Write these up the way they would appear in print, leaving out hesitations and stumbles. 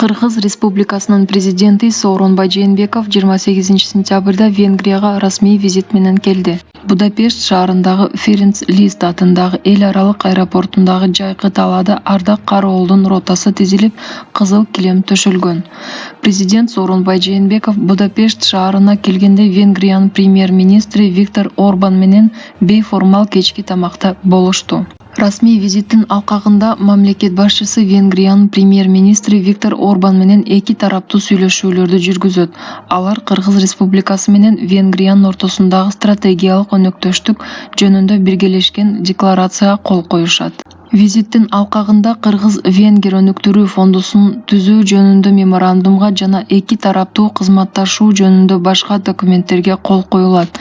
Кыргыз Республикасынын президенти Сооронбай Жээнбеков 28 сентябрда Венгрияга расмий визит менен келди. Будапешт шаарындагы Ференц Лист атындагы эл аралык аэропортундагы жайкы талаада ардак кароолдун ротасы тизилип, кызыл килем төшөлгөн. Президент Сооронбай Жээнбеков Будапешт шаарына келгенде Венгриянын премьер-министри Виктор Орбан менен бейформал кечки тамакта болушту. Расмий визиттин алкагында мамлекет башчысы Венгриянын премьер-министри Виктор Орбан менен эки тараптуу сүйлөшүүлөрдү жүргүзөт. Алар Кыргыз Республикасы менен Венгриянын ортосундагы стратегиялык өнөктөштүк жөнүндө биргелешкен декларацияга кол коюшат. Визиттин алкагында Кыргыз-Венгер өнүктүрүү фондусун түзүү жөнүндө меморандумга жана эки тараптуу кызматташуу жөнүндө башка документтерге кол коюлат.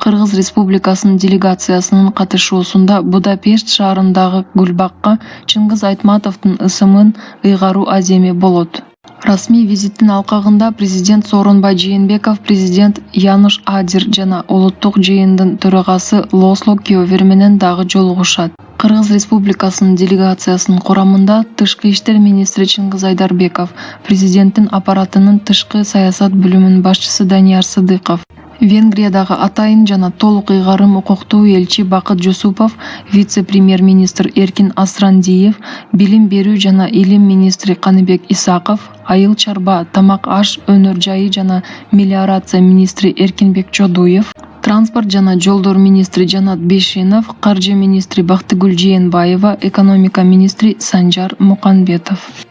Кыргыз Республикасынын делегациясынын катышуусунда Будапешт шаарындагы Гүлбакка Чыңгыз Айтматовдун ысымын ыйгаруу аземи болот. Расмий визиттин алкагында президент Сооронбай Жээнбеков президент Яныш Адер жана улуттук жыйындын төрагасы Лосло Кёвер менен дагы жолугушат. Кыргыз Республикасынын делегациясынын курамында Тышкы иштер министри Чыңгыз Айдарбеков, президенттин аппаратынын тышкы саясат бөлүмүнүн башчысы Данияр Сыдыков, Венгриядагы атайын жана толук ыйгарым укуктуу элчи Бакыт Жусупов, вице-премьер-министр Эркин Асрандиев, билим берүү жана илим министри Каныбек Исаков, айыл чарба, тамак аш, өнөр жайы жана мелиорация министри Эркинбек Чодуев, транспорт жана жолдор министри Жанат Бешенов, каржы министри Бактыгүл Жээнбаева, экономика министри Санжар Муканбетов.